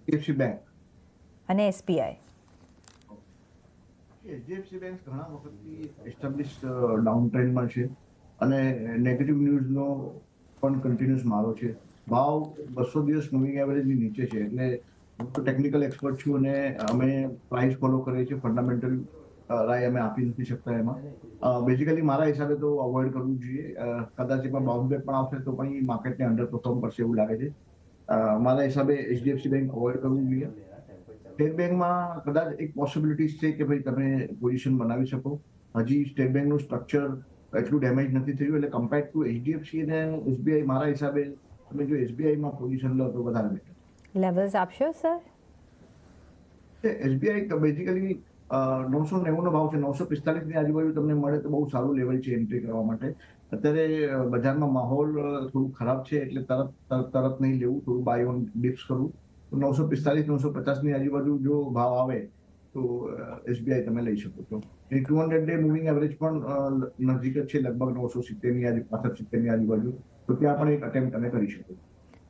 HDFC bank. અને SBI. HDFC bank ઘણા વખતથી એસ્ટાબ્લિશ ડાઉન ટ્રેન્ડમાં છે અને નેગેટિવ ન્યૂઝનો પણ કન્ટિન્યુઅસ મારો છે. ભાવ 200 દિવસ મૂવિંગ એવરેજની નીચે છે. એટલે હું તો ટેકનિકલ એક્સપર્ટ છું અને અમે પ્રાઇસ ફોલો કરીએ છીએ. ફંડામેન્ટલ રાય અમે આપી નથી શકતા એમાં. બેઝિકલી મારા હિસાબે તો અવોઇડ કરવું જોઈએ. કદાચ એમાં બાઉન્સ બેક પણ આવશે તો પણ એ માર્કેટને અંડર પરફોર્મ કરશે એવું લાગે છે. મારા હિસાબે એચડીએફસી બેંક અવોઇડ કરવું જોઈએ. સ્ટેટ બેંકમાં કદાચ એક પોસિબિલિટીઝ છે કે ભાઈ તમે પોઝિશન બનાવી શકો. હજી સ્ટેટ બેંકનું સ્ટ્રક્ચર એટલું ડેમેજ નથી થયું. એટલે કમ્પેર ટુ એચડીએફસી અને એસબીઆઈ મારા હિસાબે તમે જો એસબીઆઈમાં પોઝિશન લો તો વધારે બેટર. લેવલ્સ આપશો સર? એસબીઆઈ બેઝિકલી 990 નો ભાવ છે. 945 ની આજુબાજુ તમને મળે તો બહુ સારું લેવલ છે એન્ટ્રી કરવા માટે. અત્યારે બજારમાં માહોલ થોડું ખરાબ છે એટલે તરત નહીં લેવું, થોડું બાય ઓન ડિપ્સ કરવું. 945-950 ની આજુબાજુ જો ભાવ આવે તો એસબીઆઈ તમે લઈ શકો છો. 200 ડે મૂવિંગ એવરેજ પણ નજીક જ છે, લગભગ 970 ની આજુબાજુ. તો ત્યાં પણ એક અટેમ્પ્ટ તમે કરી શકો.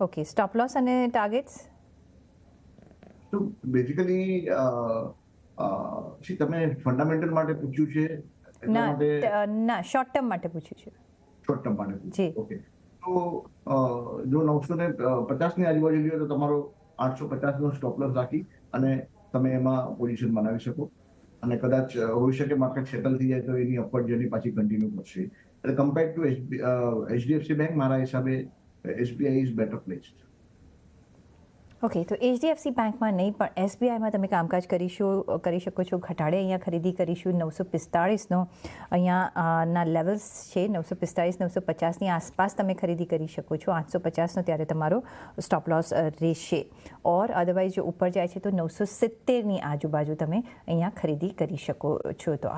ઓકે, સ્ટોપ લોસ અને ટાર્ગેટ્સ? તો બેઝિકલી તમે ફંડામેન્ટલ માટે પૂછ્યું છે? ના, શોર્ટ ટર્મ માટે પૂછ્યું છે. શોર્ટ ટર્મ માટે. જી. ઓકે. તો જો 950 ની આજુબાજુ લ્યો તો તમારો 850 નો સ્ટોપ લોસ રાખી અને તમે એમાં પોઝિશન બનાવી શકો. અને કદાચ હોઈ શકે માર્કેટ સેટલ થઈ જાય તો એની અપવર્ડ જર્ની પાછી કન્ટિન્યુ કરશે. એટલે કમ્પેર ટુ એચડીએફસી બેંક મારા હિસાબે SBI is better placed. Okay, તો એચડીએફસી બેંકમાં નહીં પણ એસબીઆઈમાં તમે કામકાજ કરી શકો છો. ઘટાડે અહીંયા ખરીદી કરીશું. 945નો અહીંયા ના લેવલ્સ છે. 945-950ની આસપાસ તમે ખરીદી કરી શકો છો. 850નો ત્યારે તમારો સ્ટોપ લોસ રહેશે. ઓર અદરવાઇઝ જો ઉપર જાય છે તો 970ની આજુબાજુ તમે અહીંયા ખરીદી કરી શકો છો. તો